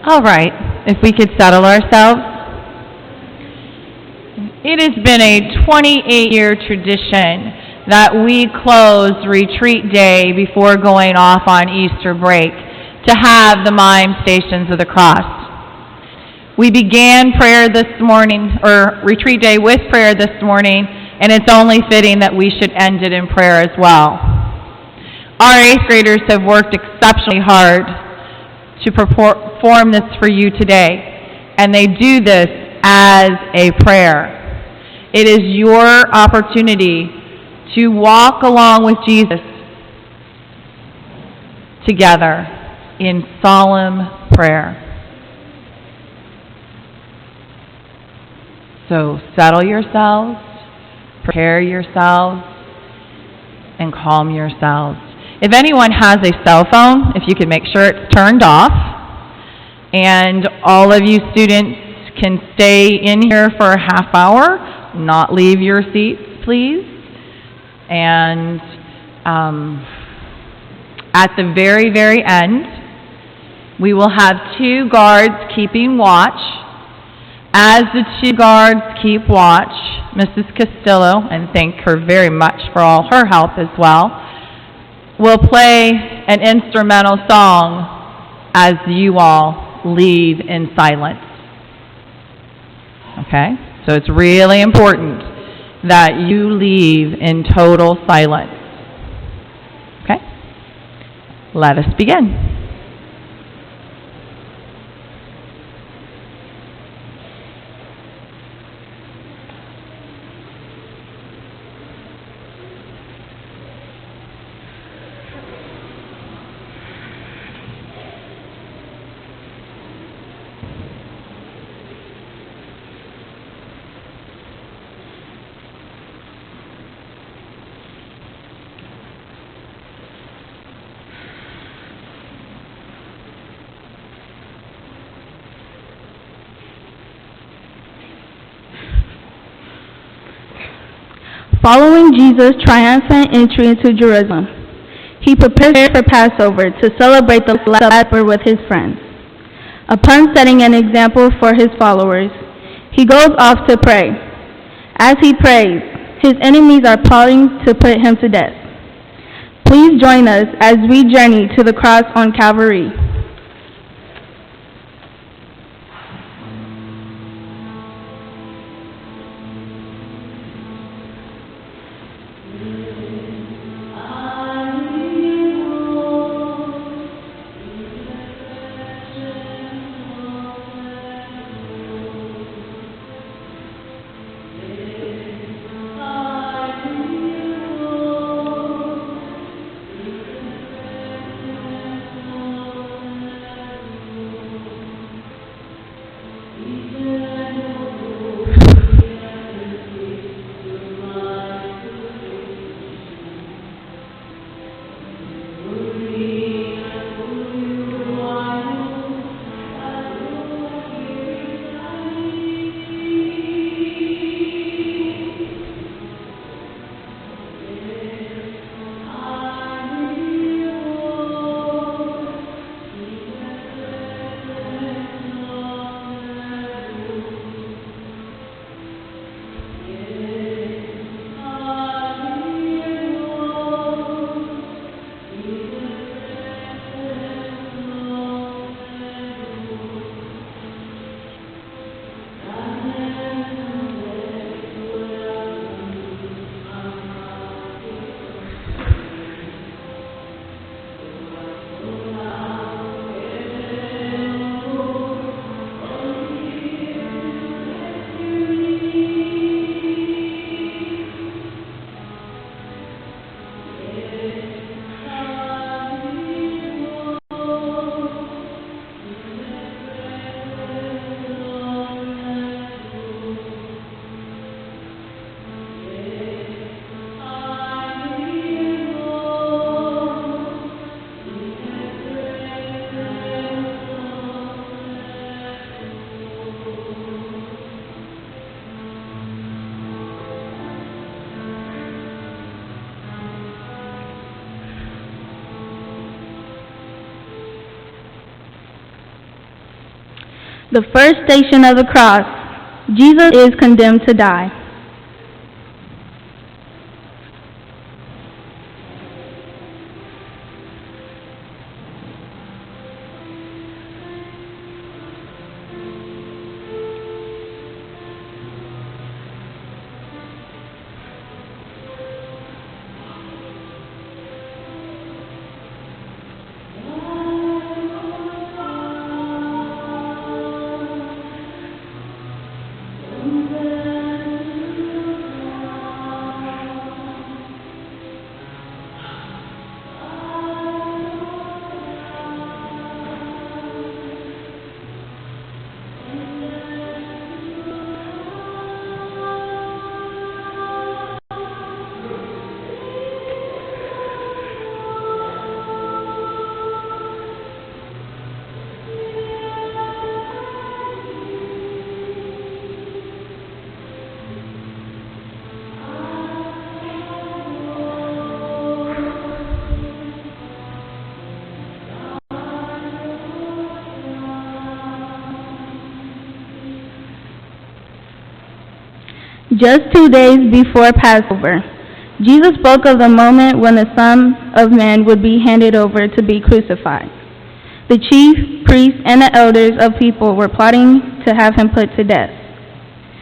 All right, if we could settle ourselves. It has been a 28-year tradition that we close retreat day before going off on Easter break to have the Mime Stations of the Cross. We began prayer this morning, or retreat day with prayer this morning, and it's only fitting that we should end it in prayer as well. Our 8th graders have worked exceptionally hard to perform this for you today, and they do this as a prayer. It is your opportunity to walk along with Jesus together in solemn prayer. So settle yourselves, prepare yourselves, and calm yourselves. If anyone has a cell phone, if you could make sure it's turned off, and all of you students can stay in here for a half hour, not leave your seats, please. And at the very, very end, we will have 2 guards keeping watch. As the 2 guards keep watch, Mrs. Castillo, and thank her very much for all her help as well, will play an instrumental song as you all leave in silence. Okay? So it's really important that you leave in total silence. Okay? Let us begin. Following Jesus' triumphant entry into Jerusalem, he prepares for Passover to celebrate the Last Supper with his friends. Upon setting an example for his followers, he goes off to pray. As he prays, his enemies are plotting to put him to death. Please join us as we journey to the cross on Calvary. The first station of the cross. Jesus is condemned to die. Just 2 days before Passover, Jesus spoke of the moment when the Son of Man would be handed over to be crucified. The chief priests and the elders of people were plotting to have him put to death,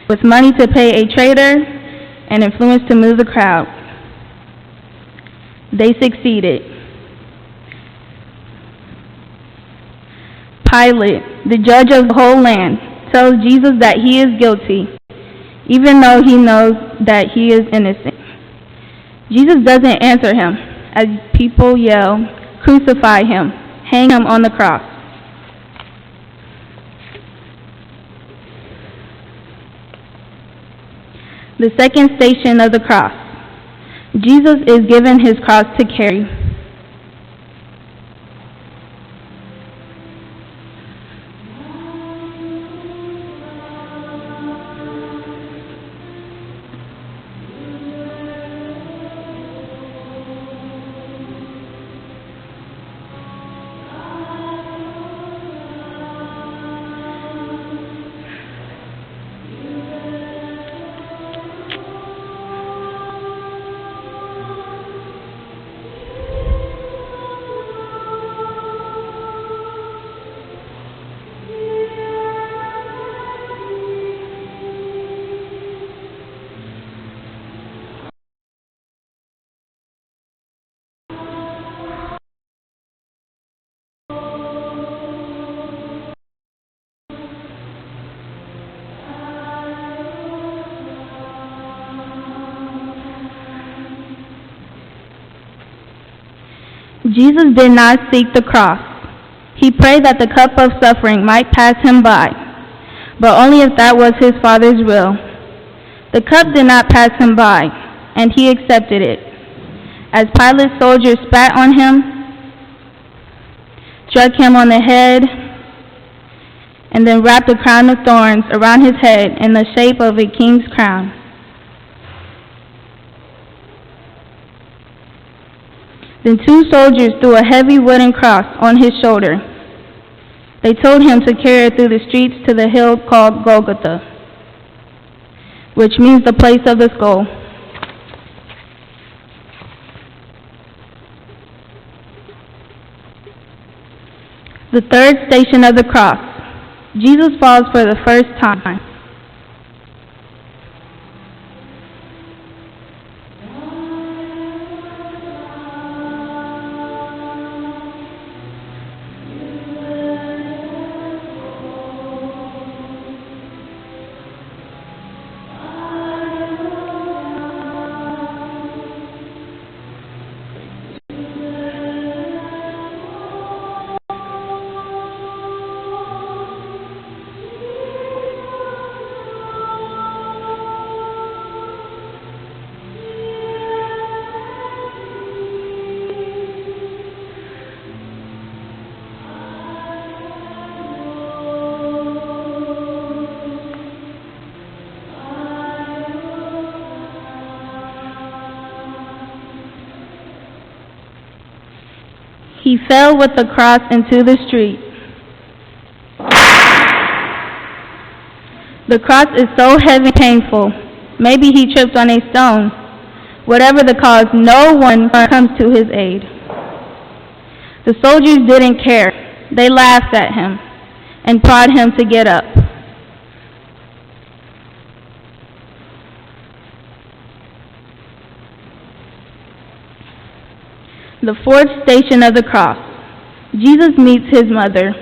with money to pay a traitor and influence to move the crowd. They succeeded. Pilate, the judge of the whole land, tells Jesus that he is guilty, even though he knows that he is innocent. Jesus doesn't answer him, as people yell, "Crucify him, hang him on the cross." The second station of the cross. Jesus is given his cross to carry. Jesus did not seek the cross. He prayed that the cup of suffering might pass him by, but only if that was his Father's will. The cup did not pass him by, and he accepted it. As Pilate's soldiers spat on him, struck him on the head, and then wrapped a crown of thorns around his head in the shape of a king's crown. Then 2 soldiers threw a heavy wooden cross on his shoulder. They told him to carry it through the streets to the hill called Golgotha, which means the place of the skull. The third station of the cross. Jesus falls for the first time. He fell with the cross into the street. The cross is so heavy and painful. Maybe he tripped on a stone. Whatever the cause, no one comes to his aid. The soldiers didn't care. They laughed at him and prodded him to get up. The fourth station of the cross. Jesus meets his mother.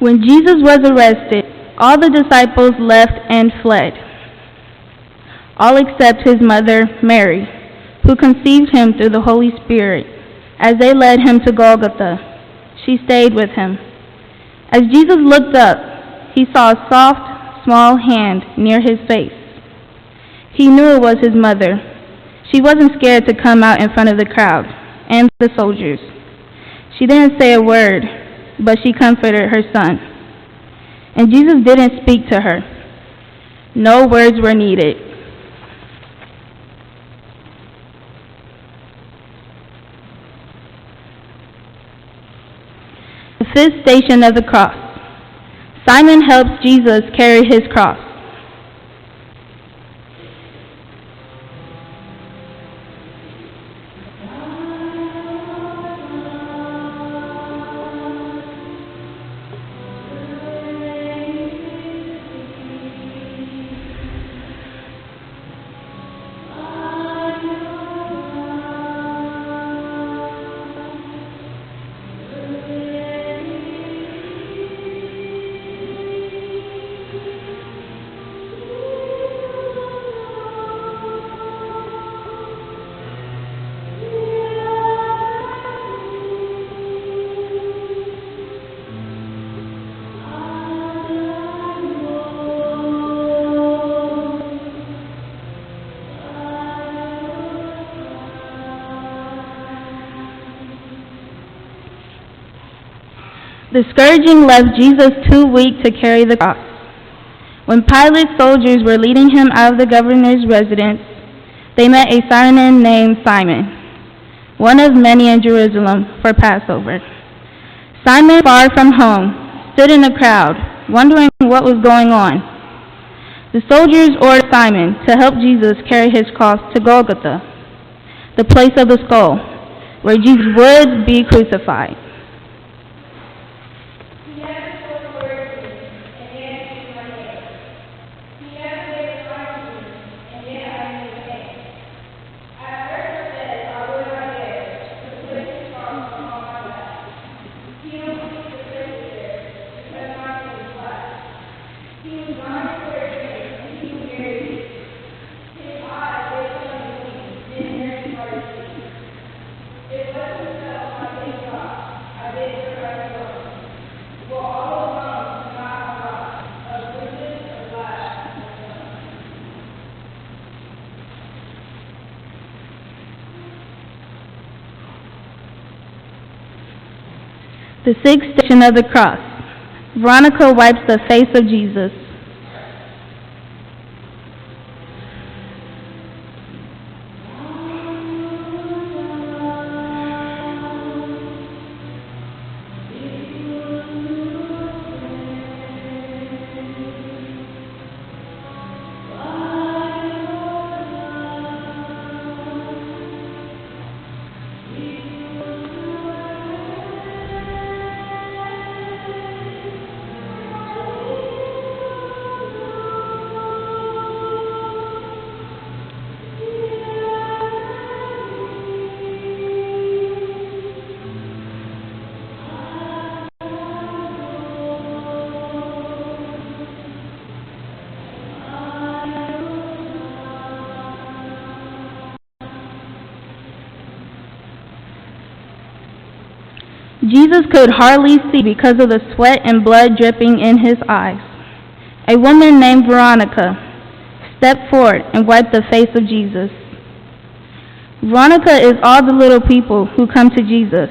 When Jesus was arrested, all the disciples left and fled, all except his mother, Mary, who conceived him through the Holy Spirit. As they led him to Golgotha, she stayed with him. As Jesus looked up, he saw a soft, small hand near his face. He knew it was his mother. She wasn't scared to come out in front of the crowd and the soldiers. She didn't say a word, but she comforted her son. And Jesus didn't speak to her. No words were needed. The fifth station of the cross. Simon helps Jesus carry his cross. The scourging left Jesus too weak to carry the cross. When Pilate's soldiers were leading him out of the governor's residence, they met a Cyrene named Simon, one of many in Jerusalem for Passover. Simon, far from home, stood in the crowd, wondering what was going on. The soldiers ordered Simon to help Jesus carry his cross to Golgotha, the place of the skull, where Jesus would be crucified. The sixth station of the cross. Veronica wipes the face of Jesus. Jesus could hardly see because of the sweat and blood dripping in his eyes. A woman named Veronica stepped forward and wiped the face of Jesus. Veronica is all the little people who come to Jesus,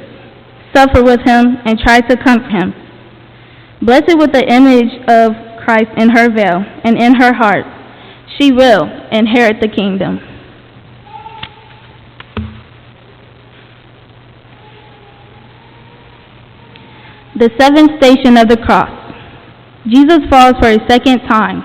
suffer with him, and try to comfort him. Blessed with the image of Christ in her veil and in her heart, she will inherit the kingdom. The seventh station of the cross. Jesus falls for a second time.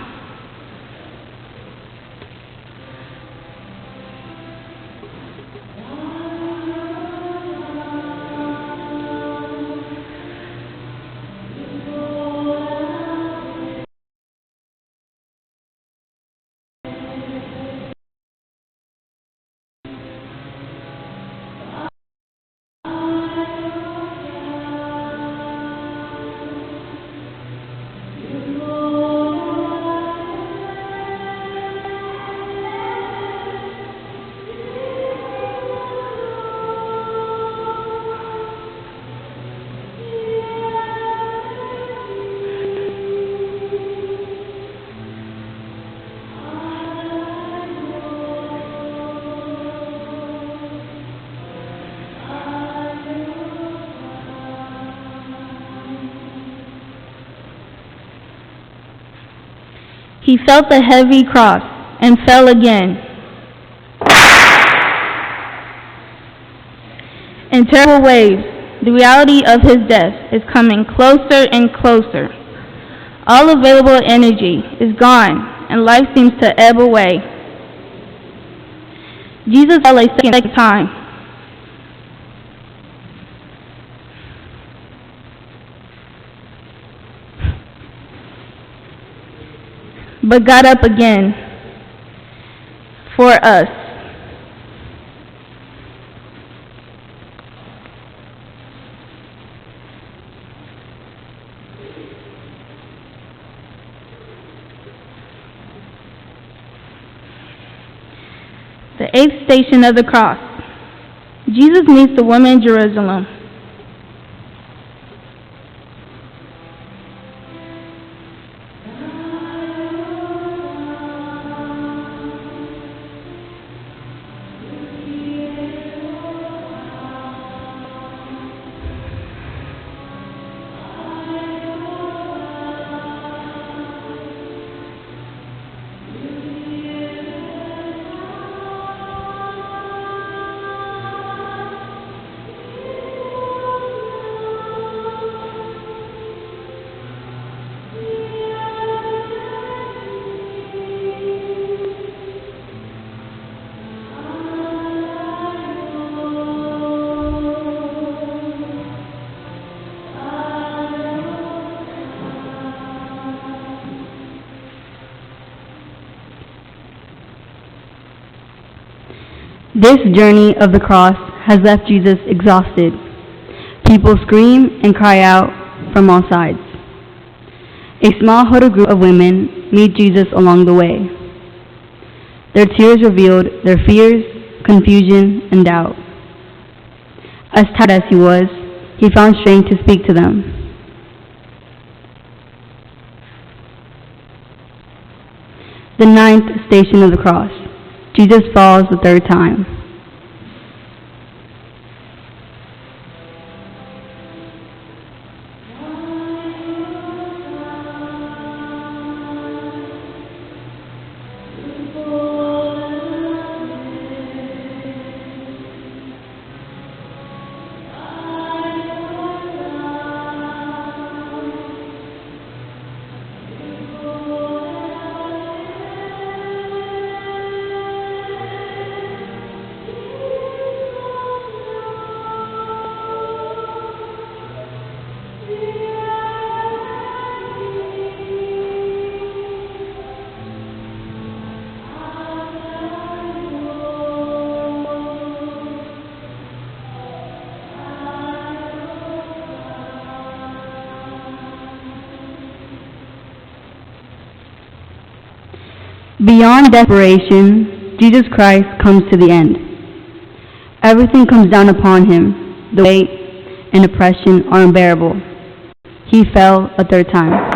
He felt the heavy cross and fell again. In terrible waves, the reality of his death is coming closer and closer. All available energy is gone, and life seems to ebb away. Jesus fell a second time. But got up again for us. The eighth station of the cross. Jesus meets the woman in Jerusalem. This journey of the cross has left Jesus exhausted. People scream and cry out from all sides. A small huddled group of women meet Jesus along the way. Their tears revealed their fears, confusion, and doubt. As tired as he was, he found strength to speak to them. The ninth station of the cross. Jesus falls the third time. Beyond desperation, Jesus Christ comes to the end. Everything comes down upon him, the weight and oppression are unbearable. He fell a third time.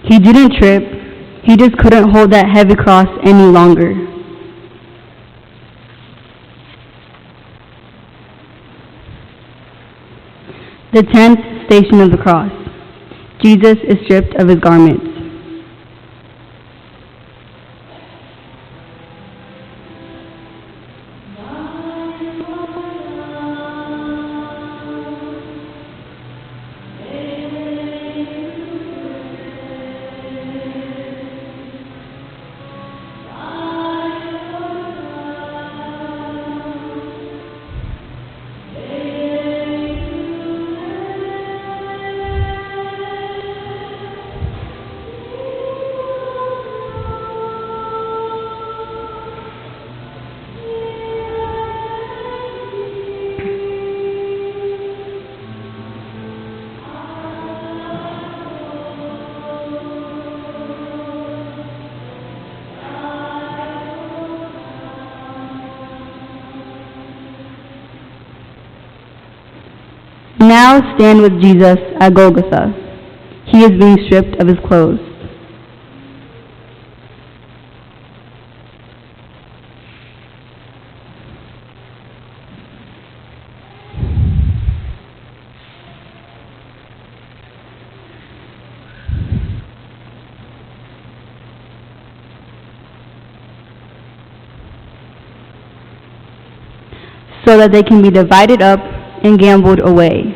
He didn't trip, he just couldn't hold that heavy cross any longer. The 10th station of the cross. Jesus is stripped of his garments. Now stand with Jesus at Golgotha. He is being stripped of his clothes. So that they can be divided up and gambled away.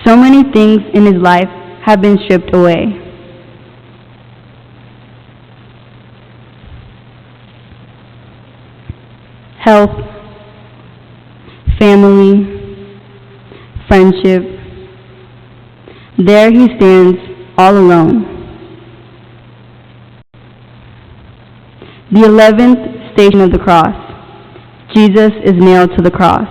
So many things in his life have been stripped away. Health, family, friendship. There he stands all alone. The 11th station of the cross. Jesus is nailed to the cross.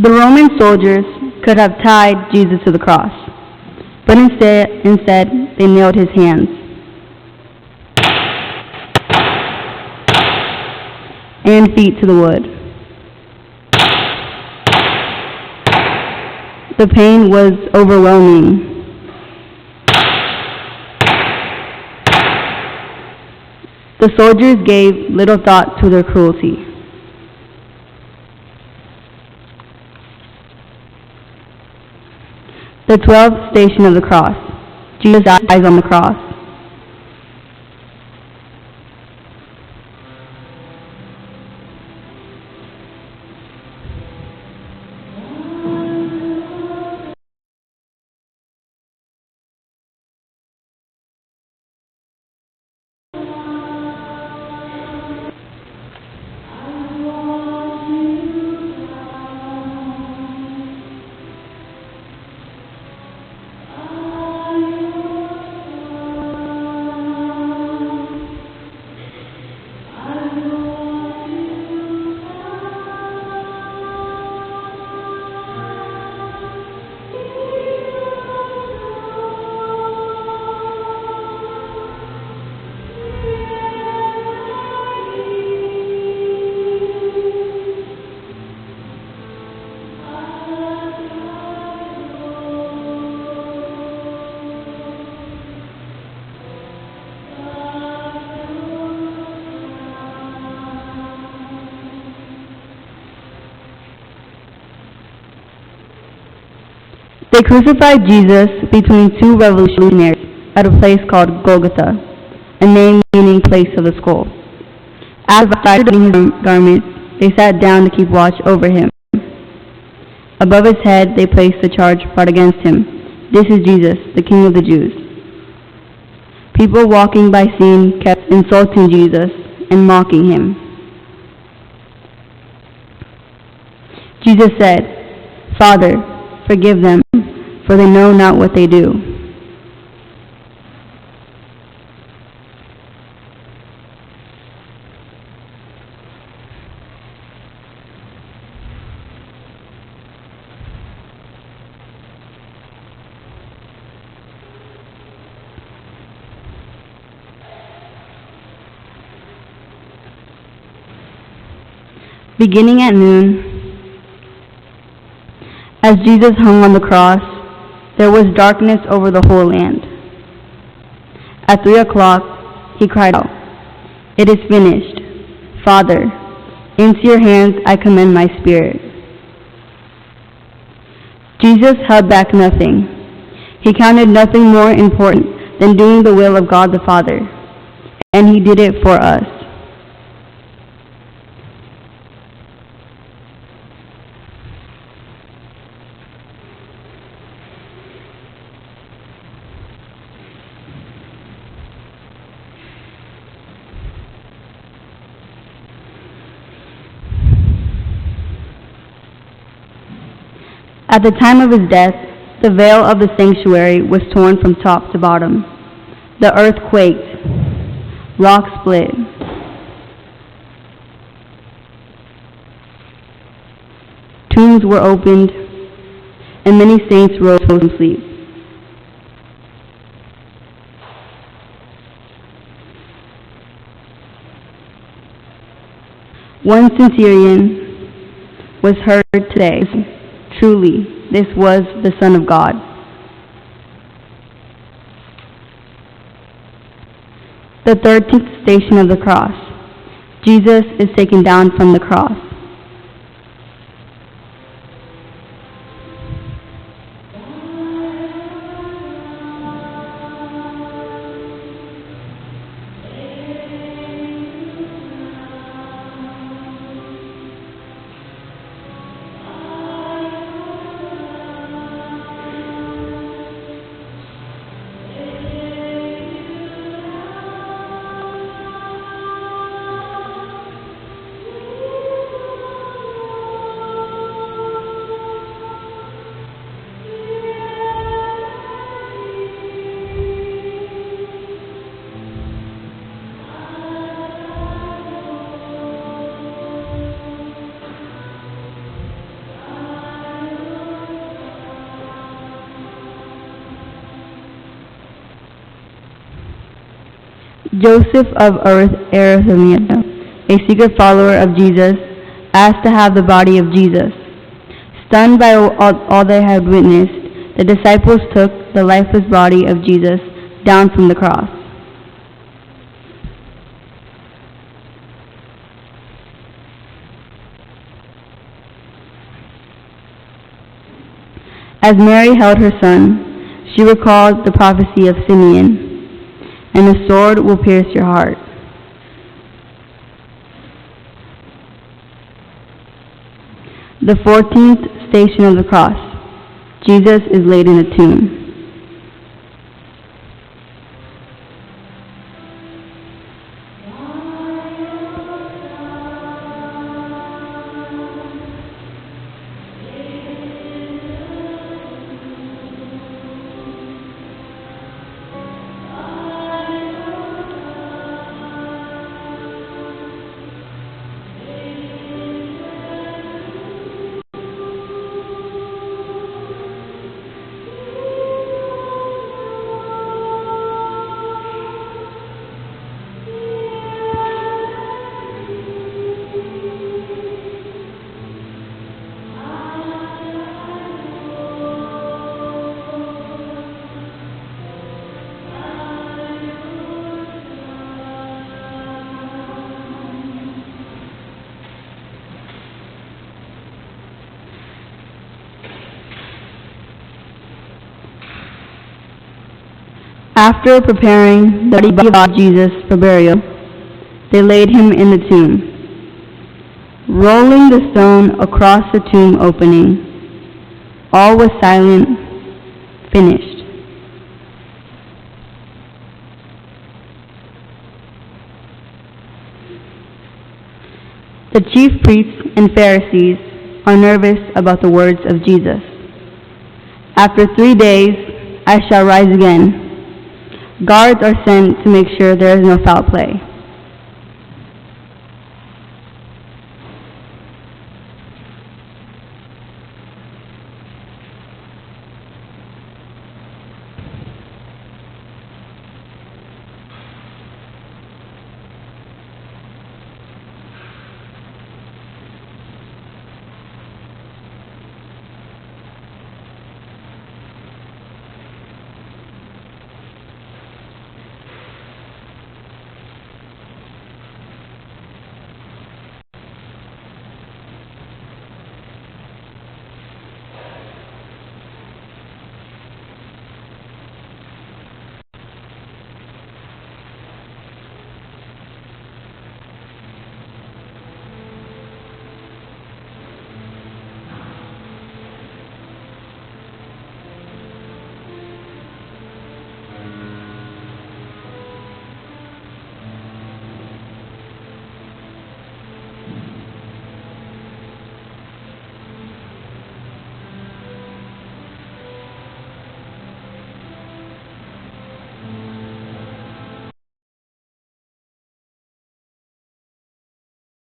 The Roman soldiers could have tied Jesus to the cross, but instead they nailed his hands and feet to the wood. The pain was overwhelming. The soldiers gave little thought to their cruelty. The 12th station of the cross. Jesus dies on the cross. They crucified Jesus between two revolutionaries at a place called Golgotha, a name meaning place of the skull. After dividing his garments, they sat down to keep watch over him. Above his head they placed the charge brought against him: "This is Jesus, the King of the Jews." People walking by seeing kept insulting Jesus and mocking him. Jesus said, "Father, forgive them, for they know not what they do." Beginning at noon, as Jesus hung on the cross, there was darkness over the whole land. At 3 o'clock, he cried out, "It is finished. Father, into your hands I commend my spirit." Jesus held back nothing. He counted nothing more important than doing the will of God the Father, and he did it for us. At the time of his death, the veil of the sanctuary was torn from top to bottom. The earth quaked. Rocks split. Tombs were opened, and many saints rose from sleep. One centurion was heard today. Truly, this was the Son of God. The 13th station of the cross. Jesus is taken down from the cross. Joseph of Arimathea, a secret follower of Jesus, asked to have the body of Jesus. Stunned by all they had witnessed, the disciples took the lifeless body of Jesus down from the cross. As Mary held her son, she recalled the prophecy of Simeon, "And a sword will pierce your heart." The 14th station of the cross. Jesus is laid in a tomb. After preparing the body of Jesus for burial, they laid him in the tomb. Rolling the stone across the tomb opening, all was silent, finished. The chief priests and Pharisees are nervous about the words of Jesus. After 3 days, I shall rise again. Guards are sent to make sure there is no foul play.